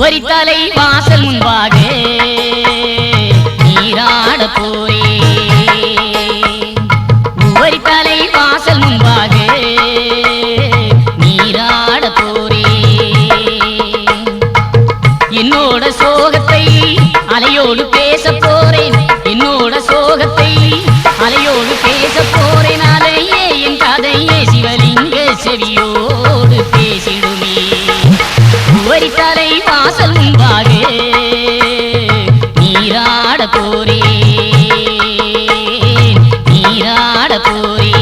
உவரித்தலை வாசல் முன்பாக நீராட போரே உவரித்தலை வாசல் முன்பாக நீராட போரே என்னோட சோகத்தை அலையோடு பேச போறேன் என்னோட சோகத்தை அலையோடு பேச போறேன் அலையே என் கதையே சிவலிங்க செவியோடு பேசிடுமே உவரித்தலை வாசல் முன்பாக நீராட போரே நீராட போரே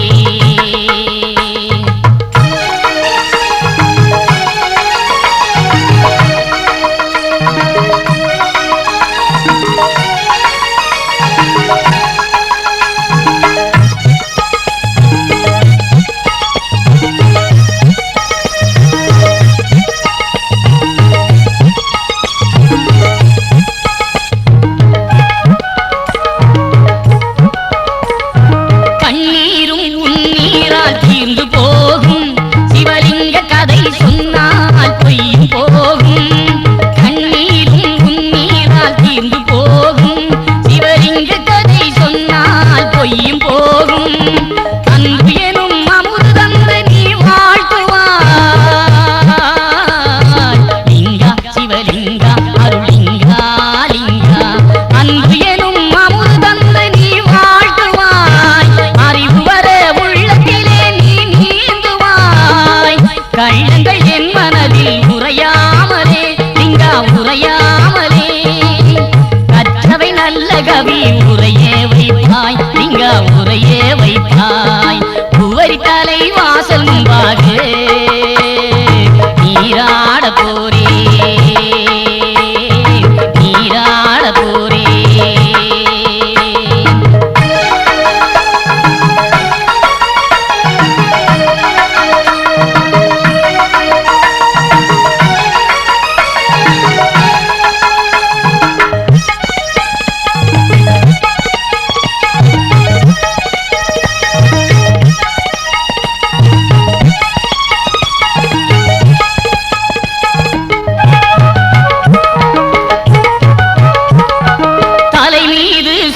கவி உரையே வைப்பாய் நீங்க உரையே வைப்பாய் உவரித்தலை வாசல் முன்பாக நீராட போரே நீராட போரே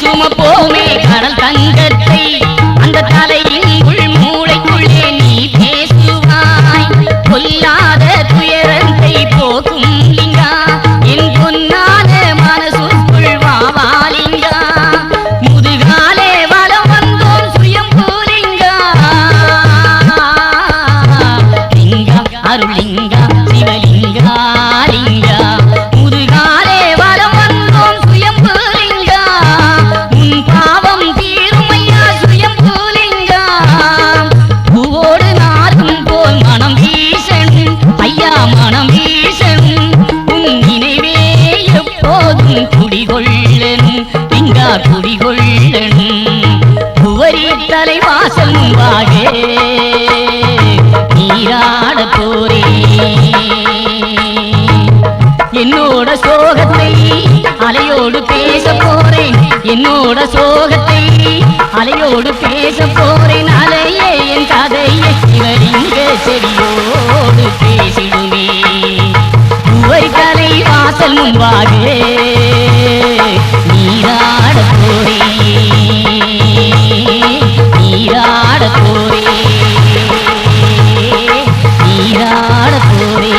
சுமப்போமே கடல் தங்கத்தை அந்த தலையின் உள் மூளைக்குள்ளே நீ பேசுவாய் கொல்லாத துயரத்தை போக்கும் லிங்கா என் பொன்னான மனசுக்குள் வாவாலிங்கா முதுகாலே வலம் வந்தோம் சுயம் போலிங்கா லிங்கா அருளிங்கா சிவலிங்கா லிங்கா முதுகாலே வலம் வந்தோம் சுயம் போலிங்கா பாவம் தீருமையா சுயம் பூலிங்கா பூவோடு நாடும் போல் மனம் வீசணும் ஐயா மனம் வீசணும் உன் நினைவே எப்போதும் குடிகொள்ளணும் இங்கா குடிகொள்ளணும் உவரித்தலை வாசல் முன்பாக நீராட போரே என்னோட சோகத்தை அலையோடு பேச போறேன் என்னோட சோகத்தை அலையோடு பேச போறேன் அலையே என் கதையை சிவலிங்க செடியோடு பேசிடுமே உவரித்தலை வாசல் முன்பாக நீராட போரே நீராட போரே நீராட போரே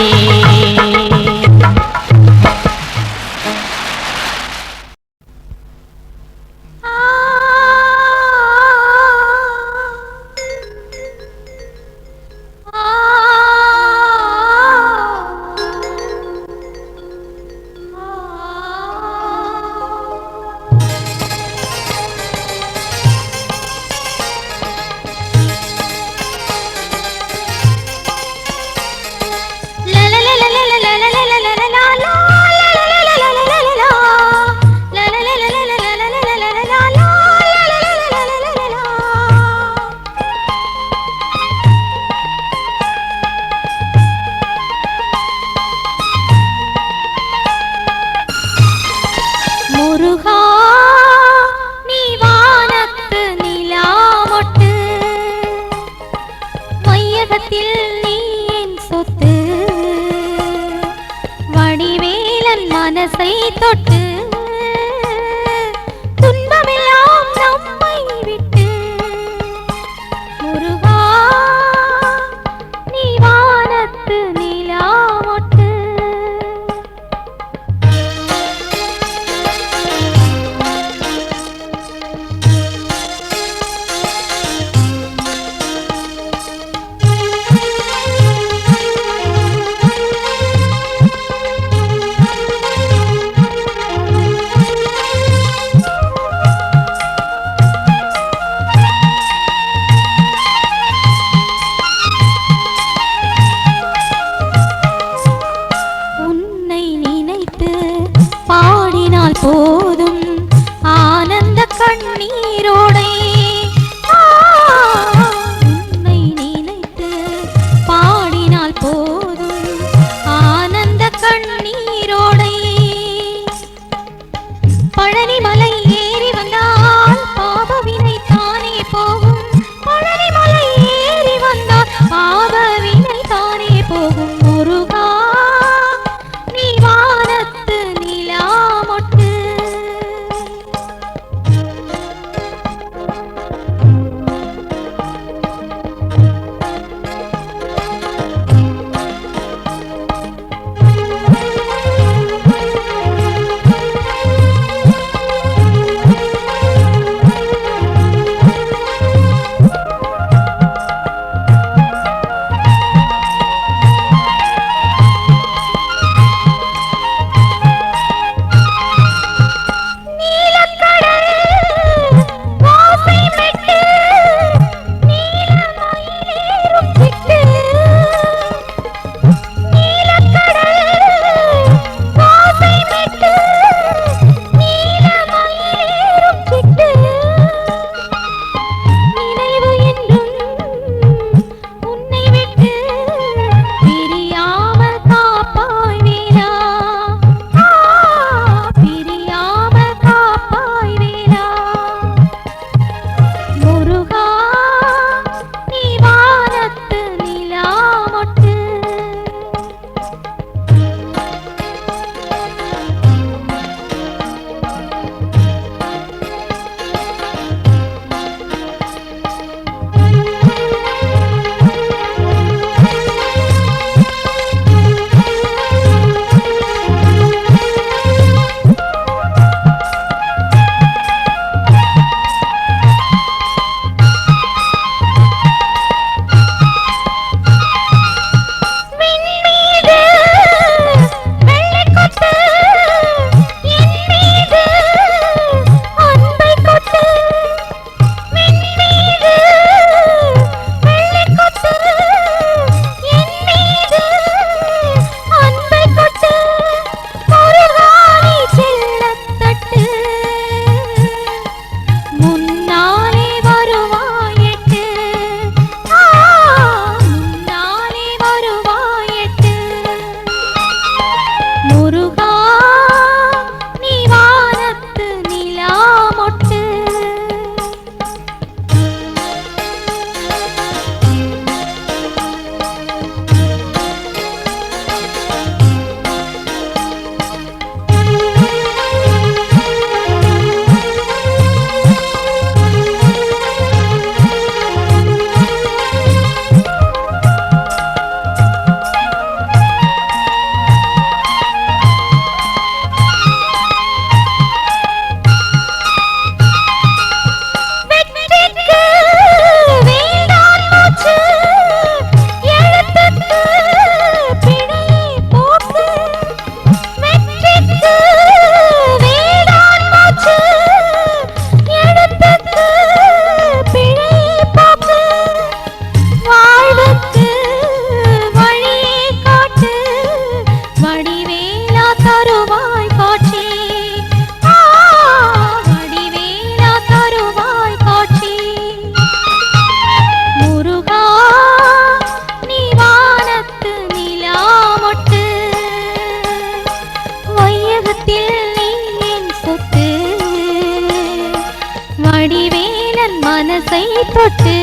விட்டு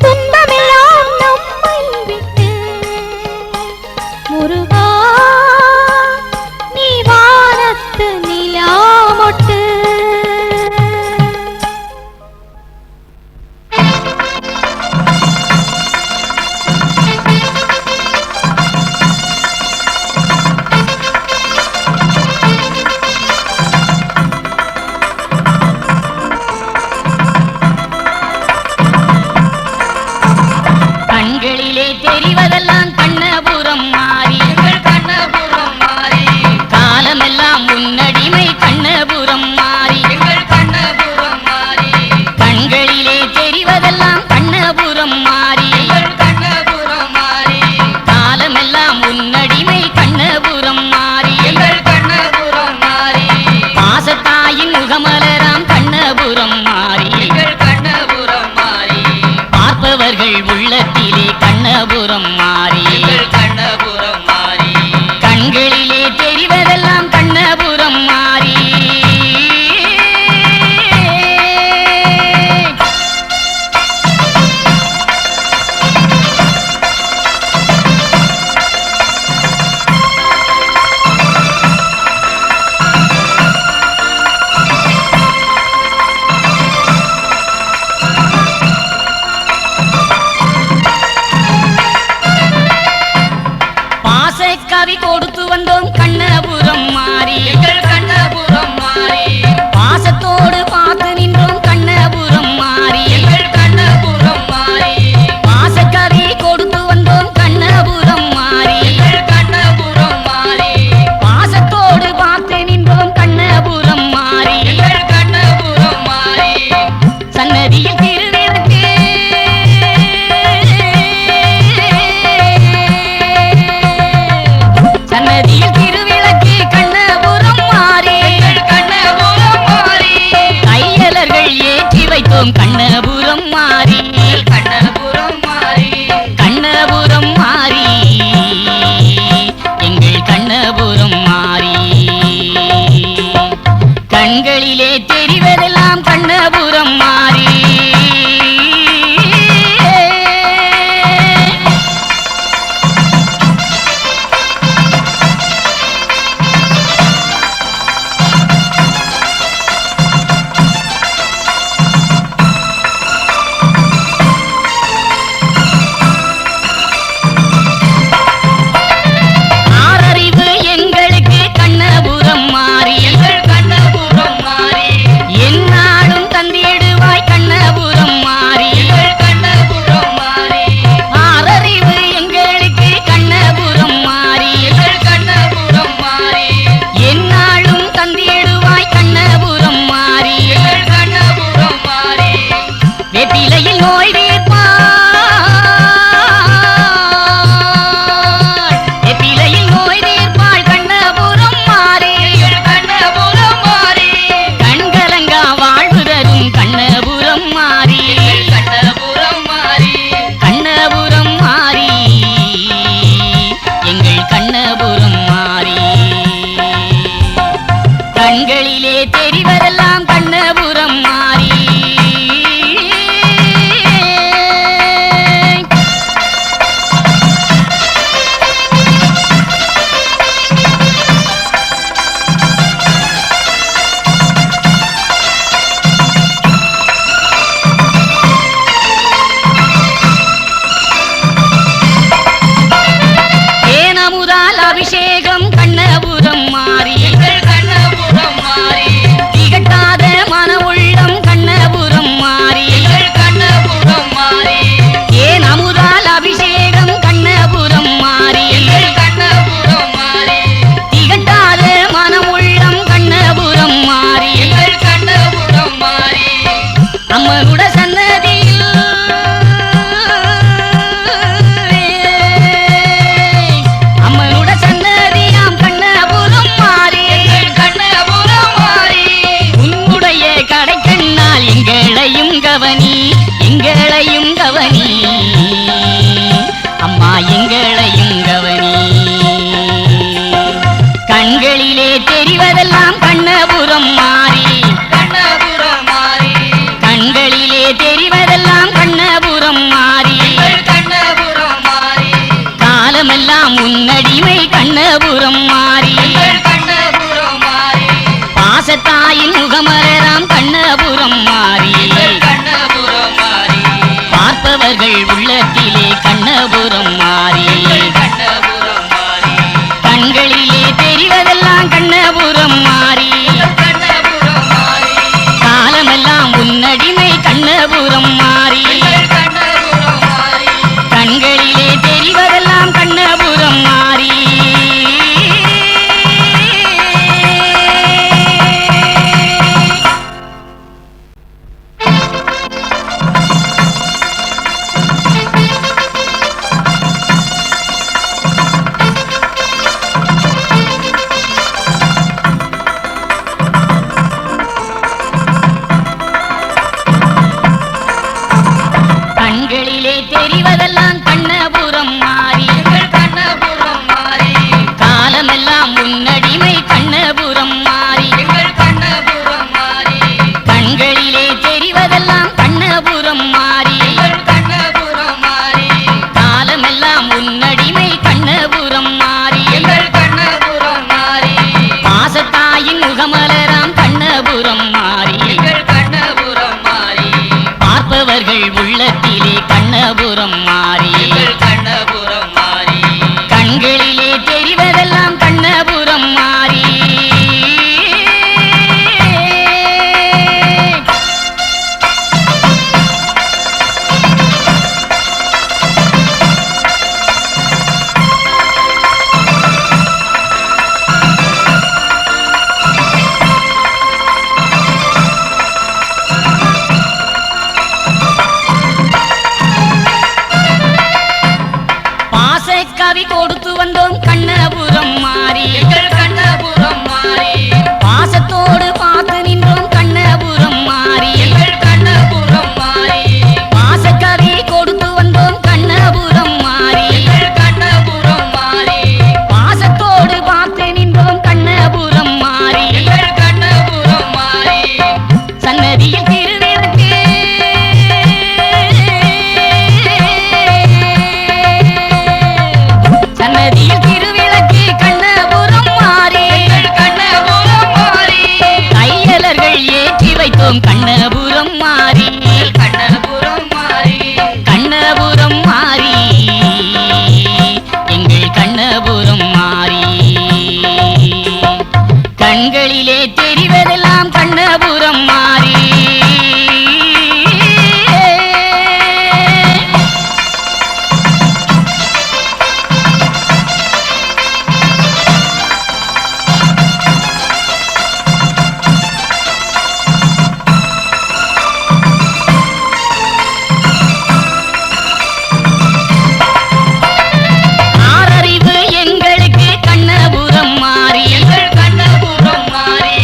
துன்பமெல்லாம் நம்மை விட்டு முருகா நீ வானத்து நிலாமொட்டு கண்களிலே தெரிவதெல்லாம் கண்ணபுரம் மாறி கண்ணபுரம் மாறி காலமெல்லாம் முன்னடிமை கண்ணபுரம் மாறி கண்ணபுரம் மாறி கண்களிலே தெரிவதெல்லாம் கண்ணபுரம் மாறி கண்ணபுரம் மாறி காலமெல்லாம் முன்னடிமை கண்ணபுரம் மாறி கண்ணபுரம் மாறி பாசத்தாயின் முகமலராம் கண்ணபுரம் மாறி கண்ணபுரம் மாறி பார்ப்பவர்கள் உள்ளத்திலே கண்ணபுரம் மாறி கண்ணபுரம் மாறி கண்களிலே தெரிவதெல்லாம் கண்ணபுரம் மாறி கவி கொடுத்து வந்தோம் கண்ணபுரம் மாறி கண்ணபுரம் மாறி பாசத்தோடு பார்த்து நின்றோம் கண்ணபுரம் மாறி கண்ணபுரம் மாறி பாசக்கவி கொடுத்து வந்தோம் கண்ணபுரம் மாறி கண்ணபுரம் மாறி பாசத்தோடு பார்த்து நின்றோம் கண்ணபுரம் மாறி கண்ணபுரம் மாறி சன்னதியில் திருவிளக்கு சன்னதியில் திருவிளக்கு கண்ணபுரம் மாறி கண்ணபுரம் மாறி கையலர்கள் ஏற்றி வைத்தோம் கண்ணபுரம் மாறி கண்ணபுரம் மாறி கண்ணபுரம் மாறி எங்கள் கண்ணபுரம் மாறி கண்களிலே தெரிவதெல்லாம் கண்ணபுரம் மாறி ஆறறிவு எங்களுக்கு கண்ணபுரம் மாறி கண்ணபுரம் மாறி எந்நாளும் தந்திடுவாய் கண்ணபுரம் மாறி கண்ணபுரம் மாறி ஆறறிவு எங்களுக்கு கண்ணபுரம் மாறி கண்ணபுரம் மாறி எந்நாளும் தந்திடுவாய் கண்ணபுரம் மாறி கண்ணபுரம் மாறி வெப்பிலையில் நோய் வெப்பிலையில் நோய் தீர்ப்பாள் கண்ணபுரம் மாறி கண்ணபுரம் மாறி கண்கலங்கா வாழ்வு தரும் கண்ணபுரம் மாறி கண்ணபுரம் மாறி கண்ணபுரம் மாறி எங்கள் கண்ணபுரம் மாறி கண்களிலே தெரிவதெல்லாம் கண்ணபுரம் மாறி தெரிவதெல்லாம் கண்ணபுரம் மாறி கண்ணபுரம் மாறி காலமெல்லாம் முன்னடிமை கண்ணபுரம் மாறி கண்ணபுரம் மாறி பாசத்தாயின் முகமலராம் கண்ணபுரம் மாறி கண்ணபுரம் மாறி பார்ப்பவர்கள் உள்ளத்திலே கண்ணபுரம் மாறி கண்ணபுரம் மாறி கண்களிலே தெரிவதெல்லாம் கண்ணபுரம் மாறி கண்ணபுரம் மாறி காலமெல்லாம் முன்னடிமை கண்ணபுரம் மாறி கண்ணபுரம் மாறி கண்களிலே தெரிவதெல்லாம் கண்ணபுரம் மாறி கண்களிலே தெரிவதெல்லாம் கண்ணபுரம் மாறி கண்ணபுரம் மாறி காலமெல்லாம் முன்னடிமை கண்ணபுரம் மாறி கண்ணபுரம் மாறி கண்களிலே தெரிவதெல்லாம் கண்ணபுரம் மாறி கண்ணபுரம் மாறி காலமெல்லாம் முன்னடிமை கண்ணபுரம் மாறி கண்ணபுரம் மாறி பாசத்தாயின் முகமலராம் கண்ணபுரம் மாறி கண்ணபுரம் மாறி பார்ப்பவர்கள் உள்ளத்திலே கண்ணபுரம் மாறி கண்ணபுரம் மாறி கண்களிலே தெரிவதெல்லாம் கண்ணபுரம் மாறி பாசக்கவி கொடுத்து வந்தோம் கண்ணபுரம் மாறி கண்ணபுரம் மாறி பாசத்தோடு பார்த்து நின்றோம் கண்ணபுரம் மாறி கண்ணபுரம் மாறி பாசக்கவி கொடுத்து வந்தோம் கண்ணபுரம் மாறி கண்ணபுரம் மாறி பாசத்தோடு பார்த்து நின்றோம் கண்ணபுரம் மாறி கண்ணபுரம் மாறி சன்னதியில் திருவிளக்கு சன்னதியில் திருவிளக்கு கண்ணபுரம் மாறி கண்ணபுரம் மாறி கையலர்கள் ஏற்றி வைத்தோம் கண்ணபுரம் மாறி கண்ணபுரம் மாறி கண்ணபுரம் மாறி எங்கள் கண்ணபுரம் மாறி கண்களிலே தெரிவதெல்லாம் கண்ணபுரம் மாறி ஆறறிவு எங்களுக்கு கண்ணபுரம் மாறி கண்ணபுரம் மாறி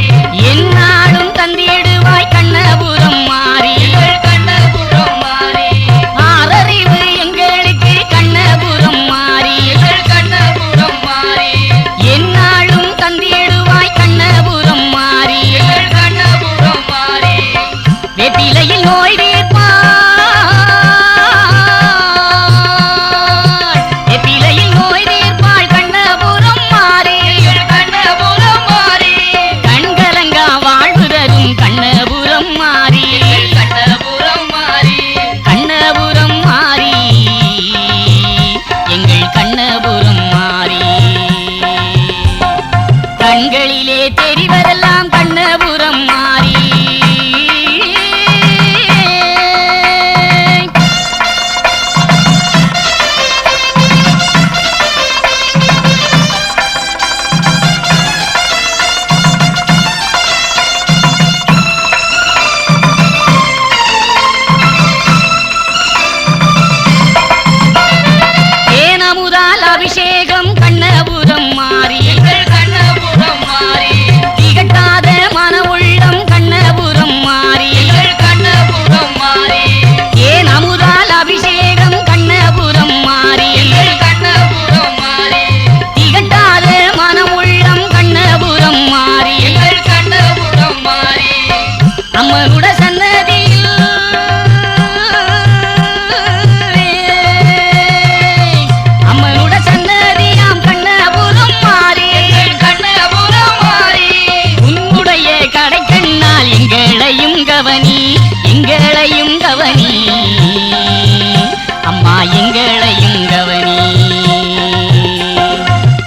எங்களையும் கவனி.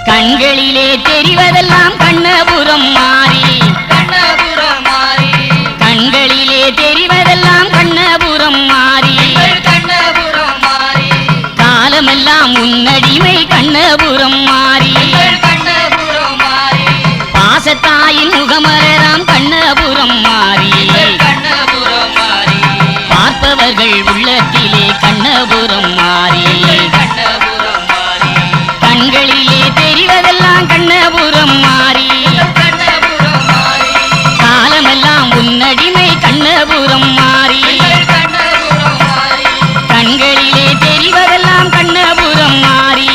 கண்களிலே தெரிவதெல்லாம் கண்ணபுரம் மாறி. கண்ணபுரம் மாறி. கண்களிலே தெரிவதெல்லாம் கண்ணபுரம் மாறி. கண்ணபுரம் மாறி. காலமெல்லாம் முன்னடிமை கண்ணபுரம் மாறி. கண்ணபுரம் மாறி. பாசத்தாயின் முகமலராம் கண்ணபுரம் மாறி. கண்ணபுரம் மாறி. பார்ப்பவர்கள் உள்ளத்திலே கண்ணபுரம் மாறி. கண்ணபுரம் மாறி. கண்களிலே தெரிவதெல்லாம் கண்ணபுரம் மாறி. கண்ணபுரம் மாறி. காலமெல்லாம் உன்னடிமை கண்ணபுரம் மாறி. கண்ணபுரம் மாறி. கண்களிலே தெரிவதெல்லாம் கண்ணபுரம் மாறி.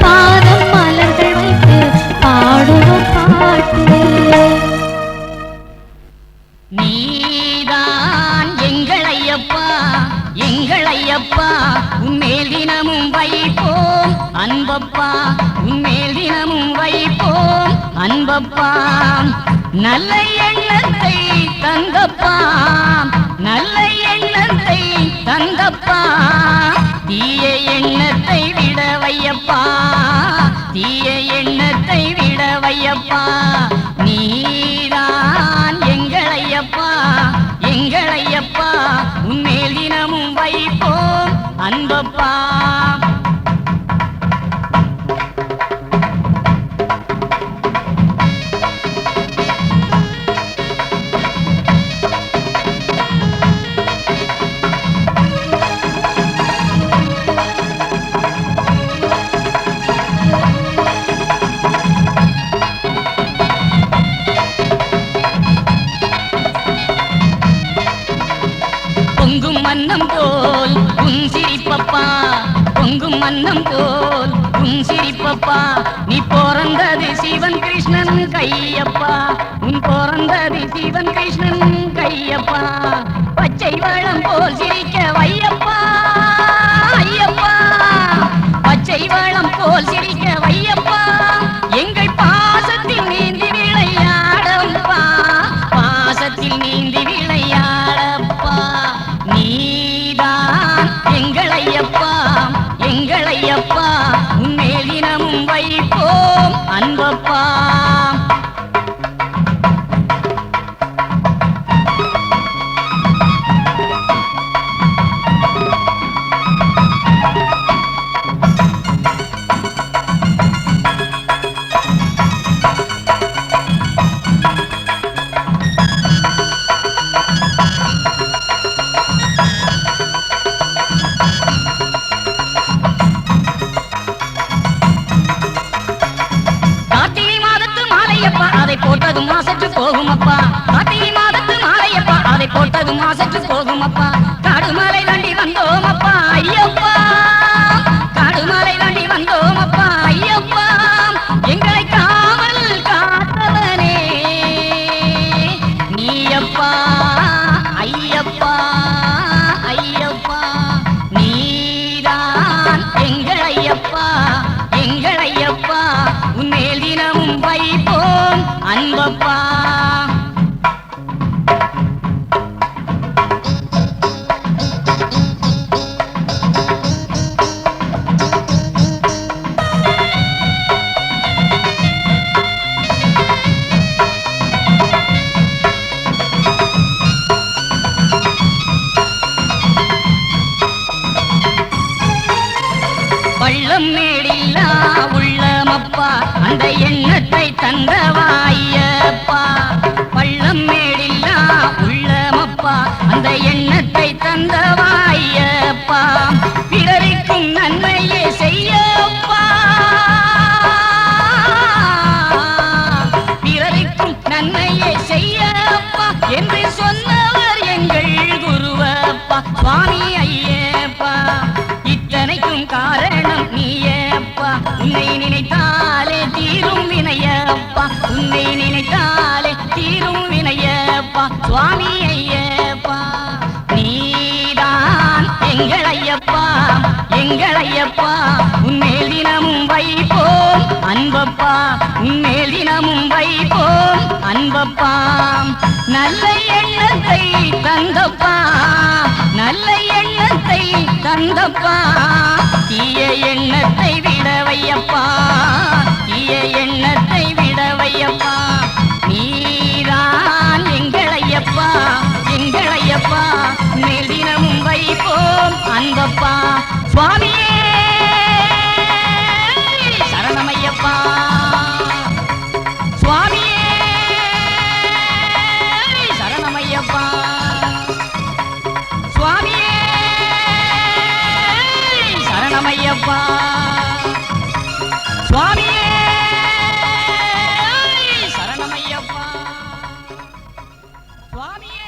பாதம் மலர்கள் வைத்து பாடுவோம் பாட்டு. நீதான் எங்கள் ஐயப்பா எங்கள் ஐயப்பா உன்மேல் தினமும் வைப்போம் அன்பப்பா உன்மேல் தினமும் வைப்போம் அன்பப்பா. நல்ல எண்ணத்தை தந்தப்பா நல்ல எண்ணத்தை தந்தப்பா தீய எண்ணத்தை விட வையப்பா தீய எண்ணத்தை விட வையப்பா. நீதான் எங்கள் ஐயப்பா எங்கள் ஐயப்பா உன்மேல் தினமும் வைப்போம் அன்பப்பா. பொங்கும் மன்னம் போல் உன் சிரிப்பப்பா பொங்கும் மன்னம் போல் உன் சிரிப்பப்பா. நீ பிறந்தது சிவன் கிருஷ்ணன் கையப்பா உன் பிறந்தது சிவன் கிருஷ்ணன் கையப்பா. பச்சை வளம் போல் சிரிக்க வையப்பா ஐயப்பா பச்சை வளம் போல் சிரிக்க வையப்பா. எங்கள் பாசத்தில் நீந்தி விளையாடப்பா பாசத்தில் நீந்தி விளையாடப்பா. நீதான் எங்கள் ஐயப்பா எங்கள் ஐயப்பா உன்மேல் தினமும் வைப்போம் அன்பப்பா. போட்டது மாசற்று போகுமப்பா கார்த்திகை மாதத்து மாலையப்பா அதை போட்டது மாசற்று போகுமப்பா. காடுமலை தாண்டி வந்தோமப்பா ஐயப்பா காடுமலை தாண்டி வந்தோமப்பா ஐயப்பா. எங்களை காவல் காத்தவனே நீயப்பா ஐயப்பா ஐயப்பா. நீதான் எங்கள் ஐயப்பா எங்கள் ஐயப்பா உன்மேல் தினமும் வைப்போம் அன்பப்பா. பள்ளம் மேடில்லா உள்ளமப்பா அந்த எண்ணத்தை தந்தவாயப்பா. பள்ளம் மேடில்லா உள்ளமப்பா அந்த எண்ணத்தை தந்தவாயப்பா. பிறருக்கும் நன்மையே செய்யப்பா பிறருக்கும் நன்மையே செய்யப்பா என்று சொன்னவர் எங்கள் குருவப்பா சுவாமி ஐயப்பா. இத்தனைக்கும் காரணம் நீயப்பா உன்னை நினைத்தாலே தீரும் வினையப்பா உன்னை நினைத்தாலே தீரும் வினையப்பா சுவாமி ஐயப்பா. நீதான் எங்கள் ஐயப்பா எங்கள் ஐயப்பா உன்மேல் தினமும் வைப்போம் அன்பப்பா உன்மேல் தினமும் வைப்போம் அன்பப்பா. நல்ல எண்ணத்தை தந்தப்பா நல்ல எண்ணத்தை தந்தப்பா தீய எண்ணத்தை விட வையப்பா தீய எண்ணத்தை விட வையப்பா. நீதான் எங்கள் ஐயப்பா எங்கள் ஐயப்பா மேல் தினமும் வைப்போம் அன்பப்பா. சுவாமியே சரணமையப்பா சுவாமியே சரணமையப்பா சுவாமியே சரணமையப்பா சுவாமியே சரணமையப்பா சுவாமியே.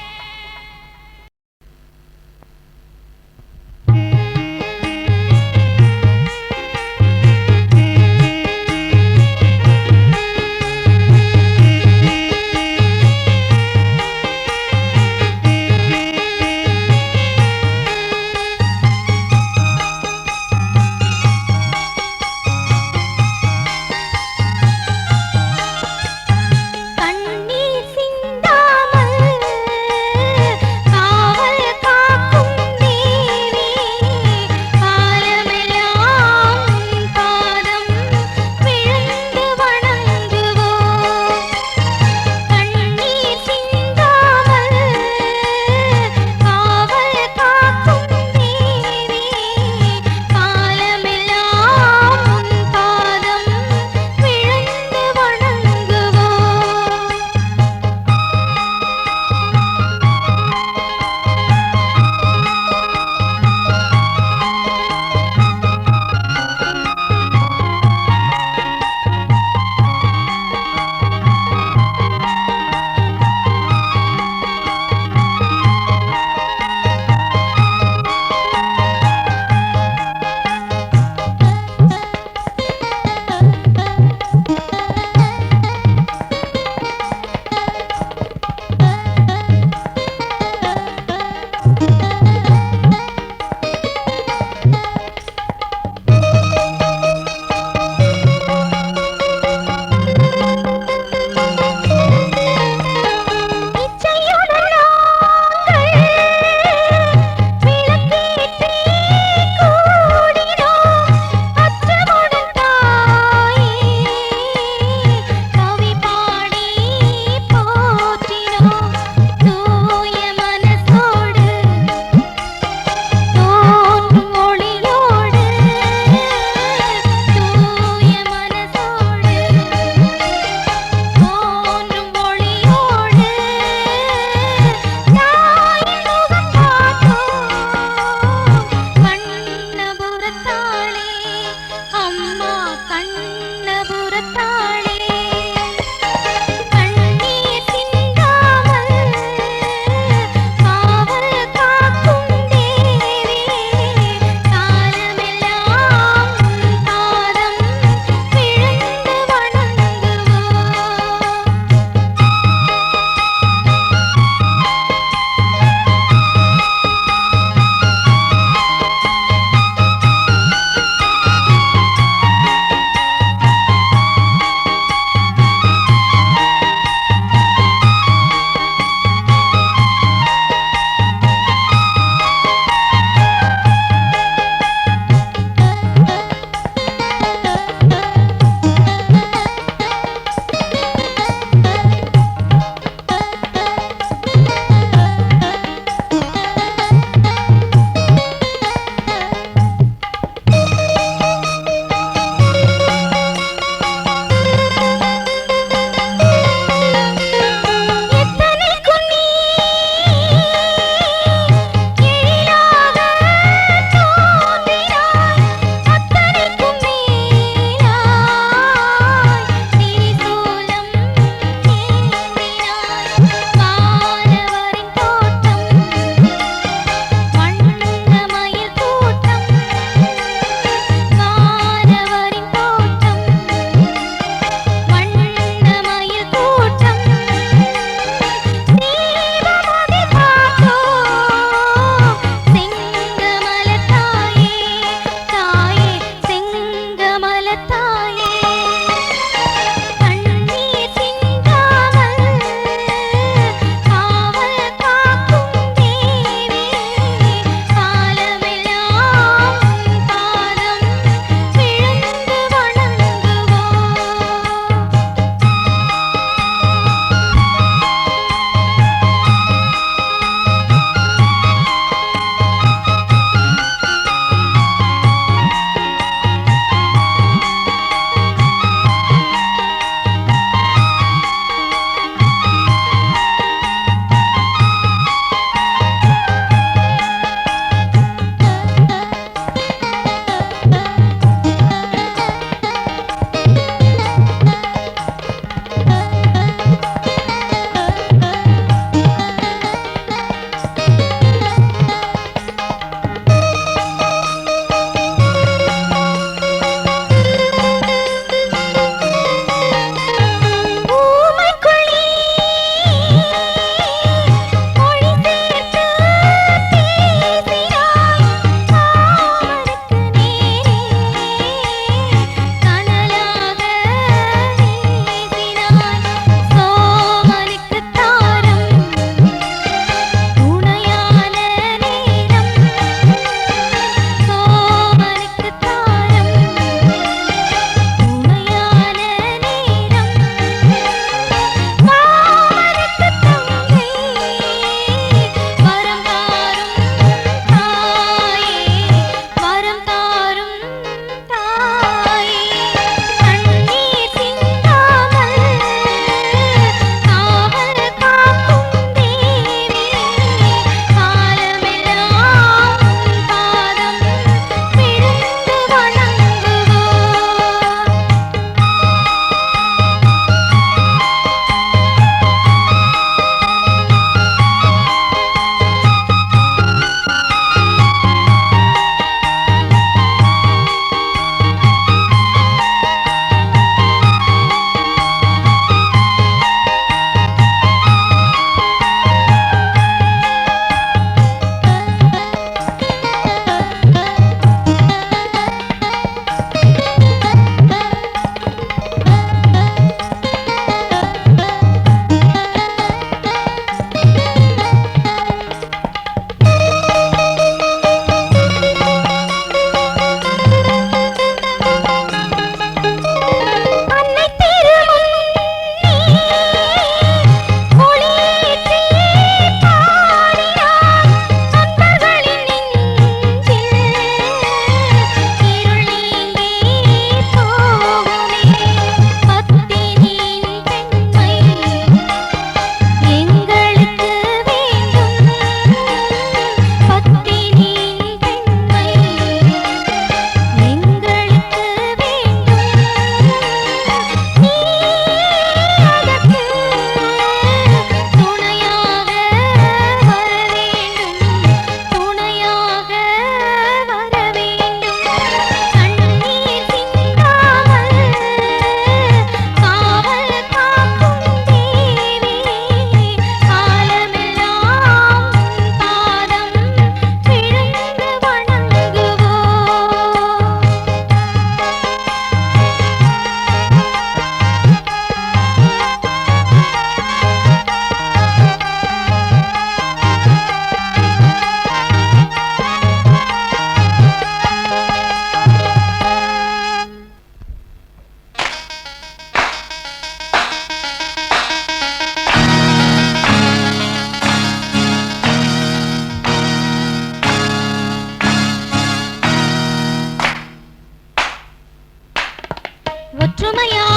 ஒற்றுமையா